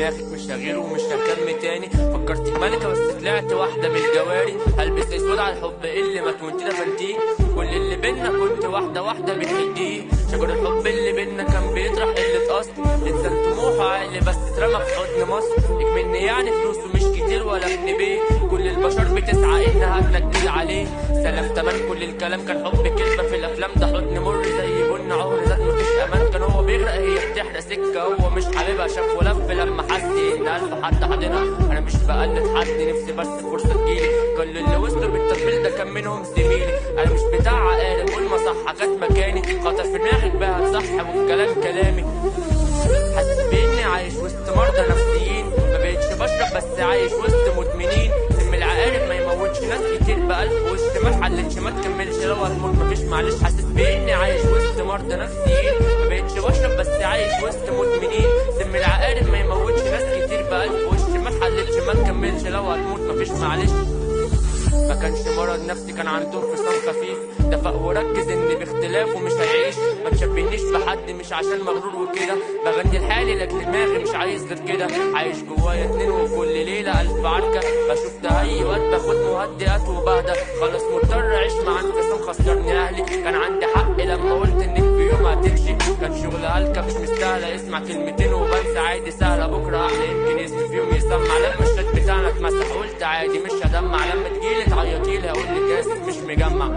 دماغك مش هغير ومش هكمل تاني. فكرتك ملكة بس طلعت واحدة من الجواري. هلبس اسود على الحب اللي مات وانت دفنتيه. كل اللي بينا كنت واحدة واحدة بتحديه. شجر الحب اللي بينا كان بيطرح قلة اصل. انسان طموحه عقل بس اترمى في حضن مصر. ليك مني يعني فلوسه مش كتير ولا ابن بيه. كل البشر بتسعى انها تنكد عليه. سلام تمن كل الكلام كان حب كلمة في الافلام. ده حضن مر زي بن عمر زاد مفيش امان. كان هو بيغرق هي بتحرق سكة. هو مش حبيبها شاف ولف لما حس ان قلب حد حاضنها. انا مش بقلد حد نفسي بس فرصة تجيلي. كل اللي وصلوا بالتطبيل ده كان منهم زميلي. انا مش بتاع عقارب والمصحة كانت مكاني. خاطر في دماغك بقى هتصحب وفي كلام كلامي. حاسس باني عايش وسط مرضى نفسيين. ما بقتش بشرب بس عايش وسط مدمنين. سم العقارب ما يموتش ناس كتير بألف وسط. ما اتحلتش ما تكملش لو هتموت مفيش معلش. حاسس باني عايش وسط مرضى نفسيين. ما بقتش بشرب بس عايش وسط مدمنين. سم العقارب ما يموتش ناس كتير بألف وسط. ما اتحلتش ما تكملش لو هتموت مفيش معلش. ما كانش مرض نفسي كان عندهم فصام خفيف. دفق وركز ان باختلافه مش هيعيش. ما تشبهنيش بحد مش عشان مغرور وكده. بغني لحالي لكن دماغي مش عايز غير كده. عايش جوايا اتنين وكل ليله الف عركه. بشوف تهيؤات باخد مهدئات وبهدى. خلاص مضطر اعيش مع انفصام خسرني اهلي. كان عندي حق لما قلت انك في يوم هتمشي. كان شغل هلكة مش مستاهله. اسمع كلمتين وبنسى عادي سهله. بكره احلى يمكن اسمي في يوم يسمع. لما الشات بتاعنا اتمسح قلت عادي مش هدمع. لما تجيلي تعيطيلي هقولك اسف مش مجمع.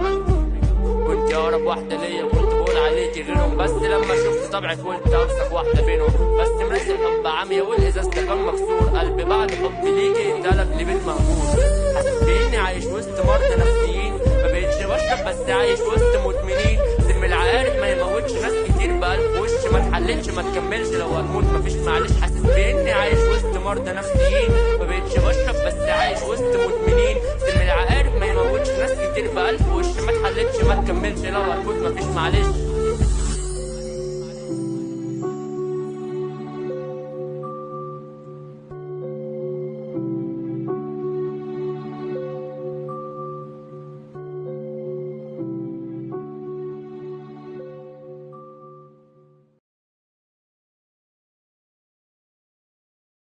كنت اقرب واحده ليا كنت بقول عليكي غيرهم. بس لما شفت طبعك قلت اوسخ واحده بينهم. بس مرسي الحب عمية والازاز ده كان مكسور. قلبي بعد حب ليكي اتقلب لبيت مهجور. حاسس باني عايش وسط مرضى نفسيين. ما بقتش بشرب بس عايش وسط مدمنين. سم العقارب ما يموتش ناس كتير بألف وش. ما تحللش ما تكملش لو هتموت مفيش معلش. حاسس باني عايش وسط مرضى نفسيين. ما بقتش بشرب بس عايش وسط مدمنين. سم العقارب ما يموتش ناس كتير بألف وش. ما تحللش ما تكملش لو هتموت مفيش معلش.